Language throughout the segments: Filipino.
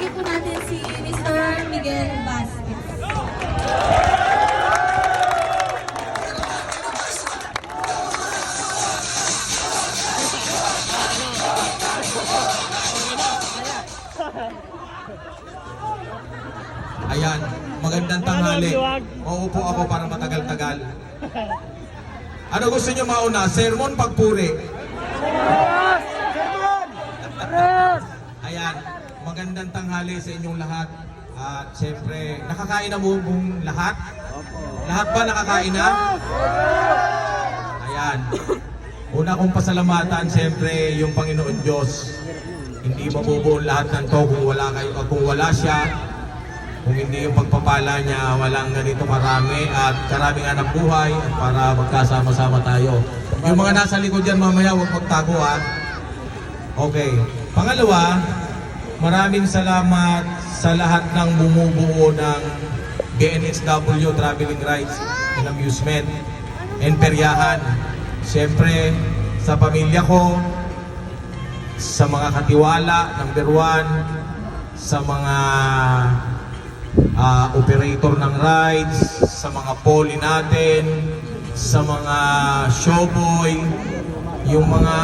Ibabati po natin si Mr. Miguel Vasquez. Ayan, magandang tanghali. Uupo ako para matagal-tagal. Ano gusto niyo mauna? Sermon, pagpuri? Ayan, magandang tanghali sa inyong lahat. At syempre, nakakain na mo kung lahat? Lahat ba nakakain na? Ayan. Una kong pasalamatan, syempre, yung Panginoon Diyos. Hindi mabubuo lahat ng to kung wala siya. Kung hindi yung pagpapala niya, walang ganito karami at karaming anak buhay para magkasama-sama tayo. Yung mga nasa likod dyan mamaya, huwag magtago ha. Okay. Pangalawa, maraming salamat sa lahat ng bumubuo ng BNSW Traveling Rides and Amusement and Peryahan. Siyempre, sa pamilya ko, sa mga katiwala, number 1, sa mga operator ng rides, sa mga poli natin, sa mga showboy, yung mga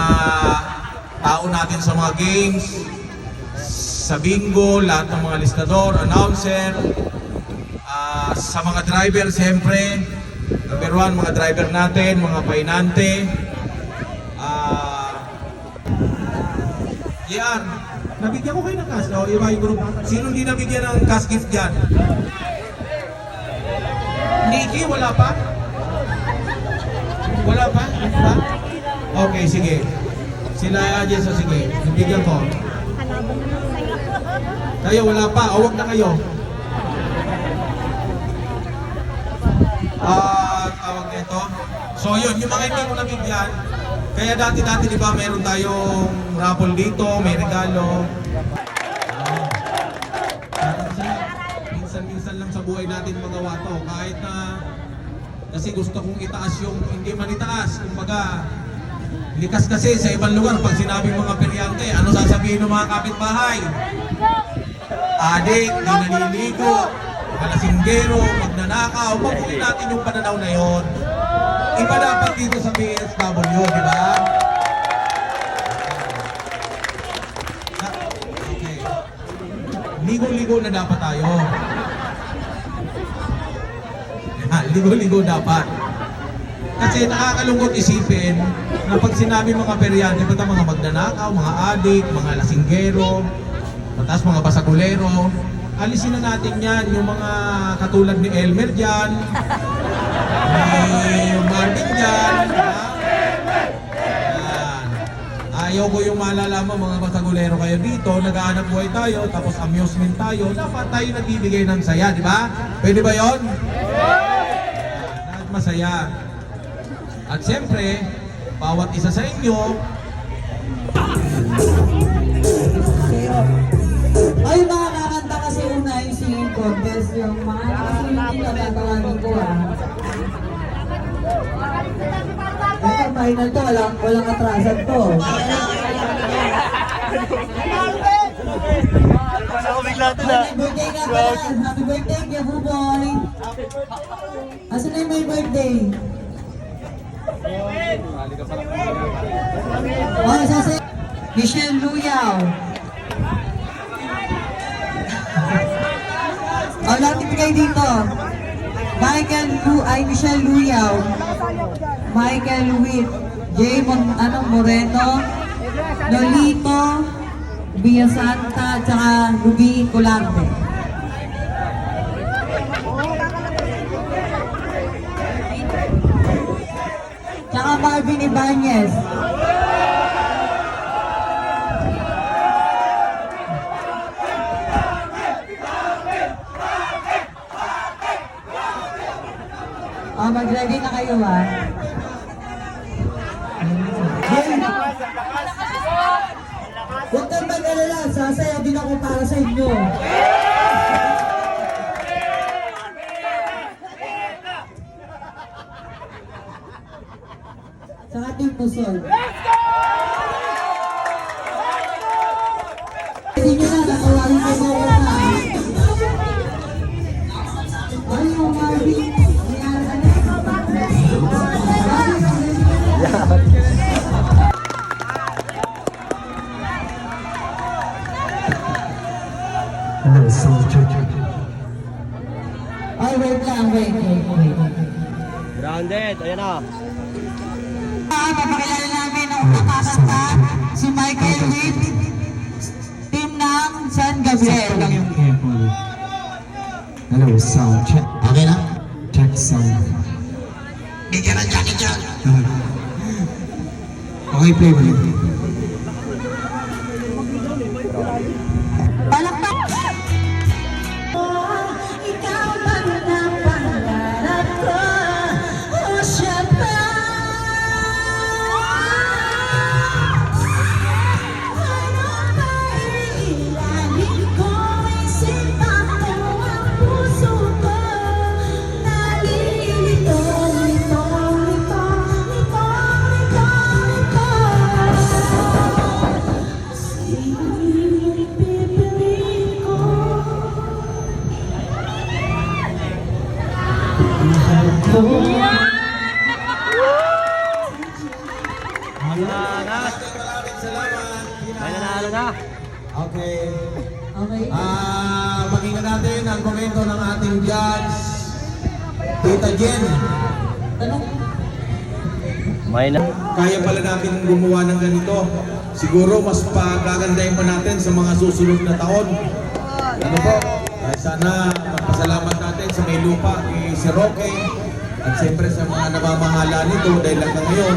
tao natin sa mga games, sa bingo, lahat ng mga listador, announcer, sa mga driver siyempre, number 1, mga driver natin, mga painante, yan. Nabigyan ko kayo ng cash, o iba yung group. Sino hindi nabigyan ng cash gift dyan? Nikki, wala pa? Wala pa? Ano pa? Okay, sige. Sila Jessa, sige. Nabigyan ko. Kayo, wala pa. Awag na kayo. Tawag na ito. So yun, yung mga hindi ko nabigyan, kaya dati-dati di ba meron tayong raffle dito, may regalo. Minsan-minsan lang sa buhay natin magawa to. Kahit na, kasi gusto kong itaas yung hindi man itaas. Kumbaga, likas kasi sa ibang lugar, pag sinabing mga peryante, ano sasabihin ng mga kapitbahay? Adik, di naliligo, malasinggero, magnanakaw, pag-uwi natin yung pananaw na yon. Iba dapat dito sa BSW, di ba? Okay. Ligo-ligo na dapat tayo. Ligo-ligo dapat. Kasi nakakalungkot isipin na pag sinabi mga peryante, pati mga magnanakaw, mga adik, mga lasinggero, patas mga basagulero, alisin na natin yan, yung mga katulad ni Elmer dyan, ni Martin dyan, ayaw ko yung malalaman mga basagulero kayo dito, nag-aanap buhay tayo, tapos amusement tayo, dapat tayo nagbibigay ng saya, di ba? Pwede ba yun? Dapat masaya. At siyempre, bawat isa sa inyo, ay mga kakanta kasi una yung singing contest, yung mga nakasunod na tatawagin ko Ito, final to, walang atrasan to. Happy birthday nga pala, happy birthday, Gabu Boy. Asan na yung may birthday? Sase Michelle Luyaw. Lapit kayo dito. Michelle Luyaw. Michael Witt. Moreno. Nolito. Bia Santa. Tsaka Ruby Colarte. Tsaka Marvin Ibanez. Mag-ready na kayo ha. Huwag kang mag-alala, sasaya din ako para sa inyo. Sa ating pusol. Hindi nyo na, nakawalin ko mo. Hello, sound check. Ay, wait lang, wait. Grounded, ayan na. Papakilala namin ang kakakanta, si Michael Witt, team ng San Gabriel. Lang yung careful. Hello, sound check. Okay na? Check sound. Bigyan ng Jackie Chan. Okay, play mo yun. Palakpak! Ikaw ba na pangarap ko? O siya ba? Ano ba ilalim ko? Isipan ko ang puso ko. Nalilito, lito. Sino pipiliin ko? Salamat. May nanalo na. Okay. Okay. Pakinggan natin ang komento ng ating judge, Tita Jen. Tanong. May na. Kaya pala natin gumawa ng ganito. Siguro mas pagagandahin pa natin sa mga susunod na taon. Ano po? Ay sana magpasalamat natin sa may lupa kay si Roque at siyempre sa mga namamahala nito dahil hanggang ngayon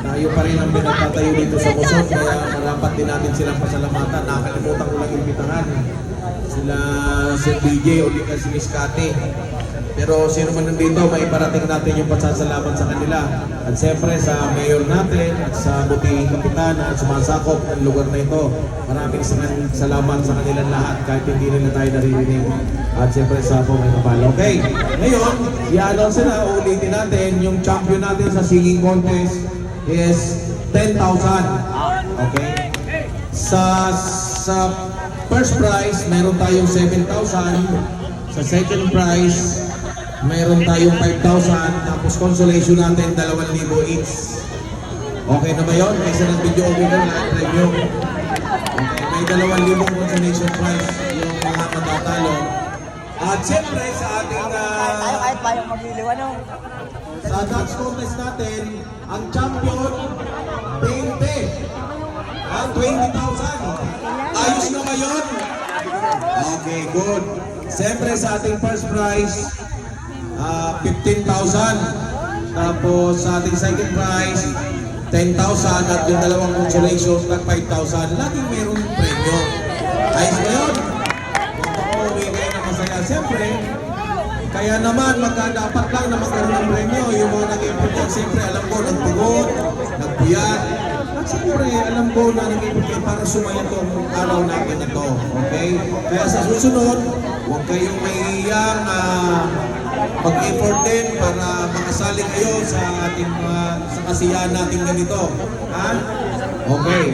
tayo pa rin ang pinagtatayo dito sa Quezon, kaya marapat din natin silang pasalamatan. Nakalimutan ko lang imbitahan sila si DJ o likas si Miss Kate. Pero sino man nandito, may parating natin yung pasasalamat sa kanila. At siyempre sa mayor natin at sa butihing kapitan at sumasakop ng lugar na ito. Maraming salamat sa kanilang lahat kahit hindi nila tayo naririnig. At siyempre sa po may kapal. Okay, ngayon, i-announce na, ulitin natin, yung champion natin sa singing contest is 10,000. Okay? Sa first prize, meron tayong 7,000. Sa second prize, mayroon tayong 5,000, tapos consolation natin 2,000 each. Okay na ba yun? Kaysa ng video okay na lahat premium. Okay, may 2,000 consolation prize yung mga matatalo. At siyempre sa ating Kahit pa yung mag-iliw, ano? sa dance contest natin, ang champion 20. Ang 20,000. Ayos na ba yun? Okay, good. Siyempre sa ating first prize, 15,000. Tapos sa ating second prize, 10,000 at yung dalawang consolation ng 5,000. Laging meron premyo. Ayos ba yun? Uuwi kayo na masaya. Siyempre, kaya naman magkadapat lang na magkaroon ng premyo. Yung mga nag-import yan, siyempre alam ko, nagpugod, nagpuyat. At siyempre, alam ko na nag-import kayo para sumaya itong araw natin ito. Okay? Kaya sa susunod, huwag kayong mahihiyang mag-effort din para makasali kayo sa ating sa kasiyahan natin ganito. Ha? Okay.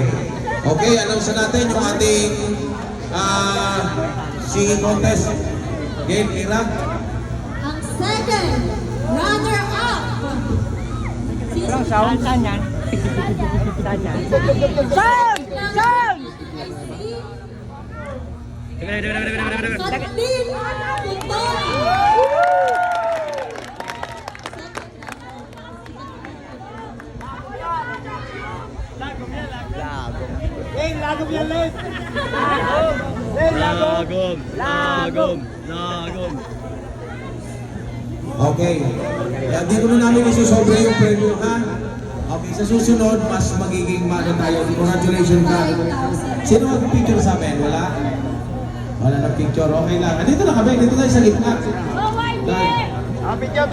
Okay, announce natin yung ating singing contest. Game, Ira. Ang second runner-up. Saan yan? Saan yan? Saan! Saan! Katlin Puton. Lagom. Okay. Kaya dito na namin isusobre yung premyo, ha? Okay, sa susunod, mas magiging mano tayo. Congratulations ka. Sino mag-picture sa amin? Wala? Wala na picture. Okay lang. Dito na kami. Dito tayo sa gitna. Picture.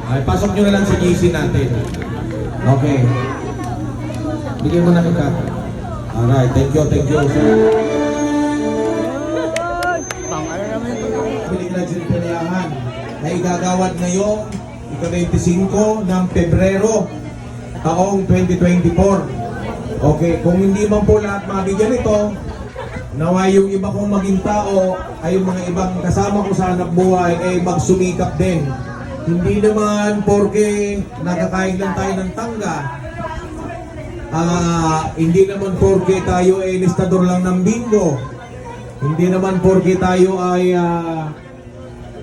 Ay, pasok nyo na lang sa GC natin. Okay. Bigyan mo na kita. Alright, thank you. Ano naman ito? Piligrasin Pinayahan na igagawad ngayong ika-25 ng Pebrero taong 2024. Okay, kung hindi man po lahat mabigyan ito, nawa yung iba kong maging tao ay yung mga ibang kasama ko sa hanap buhay ay magsumikap din. Hindi naman porke nakakain lang tayo ng tangga Hindi naman porke tayo ay listador lang ng bingo. Hindi naman porke tayo ay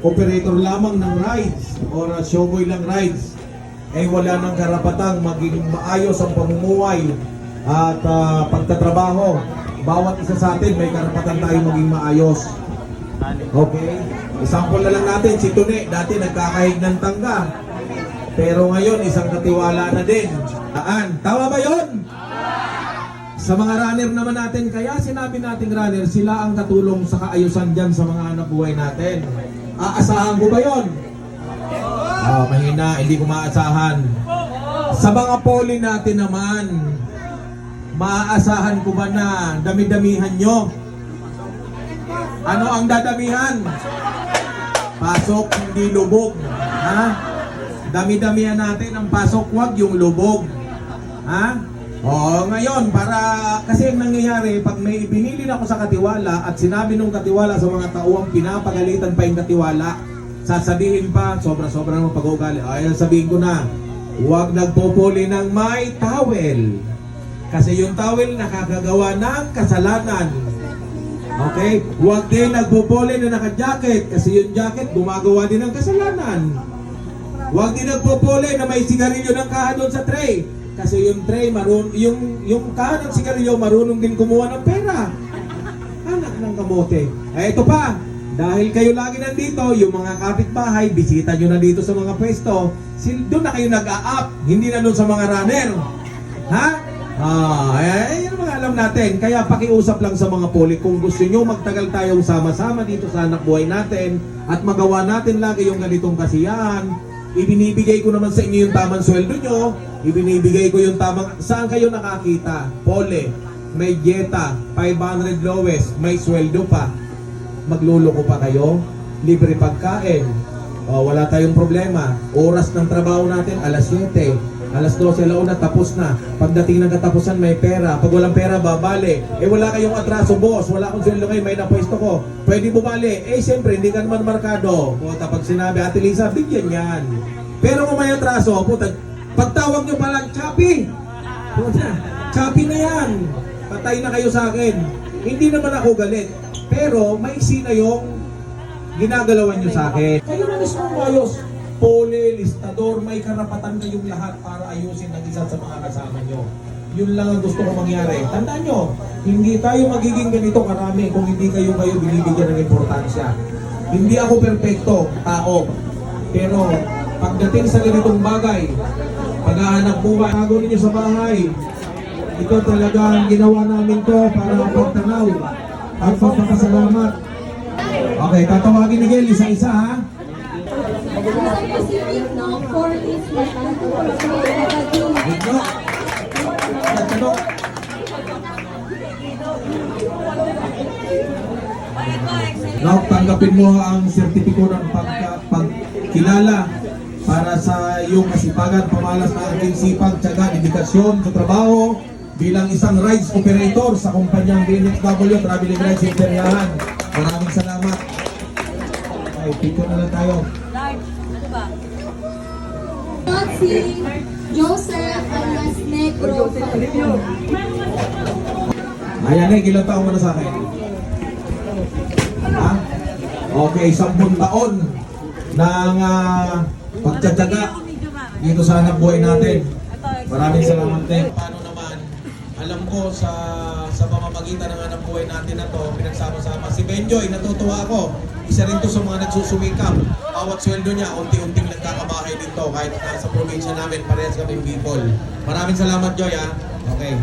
operator lamang ng rides or showboy lang rides, ay wala nang karapatang maging maayos ang pamumuhay at pagtatrabaho. Bawat isa sa atin may karapatan tayo maging maayos. Okay? Example na lang natin, si Tune, dati nagkakahig ng tangga. Pero ngayon, isang katiwala na din. Tama ba yun? Sa mga runner naman natin, kaya sinabi nating runner, sila ang katulong sa kaayusan dyan sa mga anak buhay natin. Aasahan ko ba yun? Mahina, hindi ko maasahan. Sa mga poli natin naman, maaasahan ko ba na dami-damihan nyo? Ano ang dadamihan? Pasok, hindi lubog. Ha? Dami-damihan natin ang pasok, wag yung lubog. Ha? Oo, ngayon, kasi ang nangyayari, pag may ibinilin ako sa katiwala at sinabi nung katiwala sa mga tauang pinapagalitan pa yung katiwala, sasabihin pa, sobra-sobra naman pag-uugali. Ay, sabihin ko na, huwag nagpupuli ng may towel. Kasi yung towel nakakagawa ng kasalanan. Okay? Huwag din nagpupuli na naka-jacket. Kasi yung jacket gumagawa din ng kasalanan. Huwag din nagpupuli na may sigarilyo ng kaha doon sa tray. Kasi yung tray, yung kaha ng sigarilyo, marunong din kumuha ng pera. Anak ng kamote. Ito pa, dahil kayo lagi nandito, yung mga kapitbahay, bisita nyo na dito sa mga pwesto, doon na kayo nag-a-up, hindi na doon sa mga runner. Ha? Yan ang mga alam natin. Kaya pakiusap lang sa mga poli, kung gusto nyo magtagal tayong sama-sama dito sa anak buhay natin at magawa natin lagi yung ganitong kasiyahan, ibinibigay ko naman sa inyo yung tamang sweldo nyo, ibinibigay ko yung tamang, saan kayo nakakita? Pole, may dieta, 500 lowest, may sweldo pa. Magluloko pa kayo? Libre pagkain. Wala tayong problema. Oras ng trabaho natin, alas 7. Alas 12, alauna, tapos na. Pagdating ng katapusan, may pera. Pag walang pera, babali. Wala kayong atraso, boss. Wala akong sweldo ngayon, may napwesto ko. Pwede bumali. Siyempre, hindi ka naman markado. Puta, pag sinabi, Ate Lisa, bigyan yan. Pero kung may atraso, puta, pagtawag nyo palang, Chappy! Puta, Chappy na yan. Patay na kayo sa akin. Hindi naman ako galit. Pero, maiksi na yung ginagalawan nyo sa akin. Kayo na mismo ayos. Pole, listador, may karapatan kayong lahat para ayusin ang isa sa mga kasama nyo. Yun lang ang gusto ko mangyari. Tandaan nyo, hindi tayo magiging ganito karami kung hindi kayo binibigyan ng importansya. Hindi ako perpekto, tao. Pero pagdating sa ganitong bagay, paghahanap buhay, tago ninyo sa bahay, ito talaga ang ginawa namin to para pagtanaw at pagpapasalamat. Okay, tatawagin ni Gel isa-isa ha. Now, tanggapin mo ang sertipiko ng pagkilala para sa iyong kasipagan, pamalas na aking sipag, tiyaga, dedikasyon sa trabaho bilang isang rides operator sa kumpanyang DNXW Traveling Rides Imperiahan. Maraming salamat. Ay, picture na lang tayo. Si Joseph alias Negro. Ayan eh, ilang taon mo na sa akin? Ha? Okay, 10 taon ng pagtsatsaga dito sa anak buhay natin. Maraming salamat din. Paano naman, alam ko sa pamamagitan ng anak buhay natin na to, pinagsama-sama. Si Benjoy, natutuwa ako. Isa rin to sa mga nagsusumikap. Bawat sweldo niya, unti-unting nagkakabahay dito kahit nasa probinsya namin, parehas kami people. Maraming salamat, Joy, ha? Okay.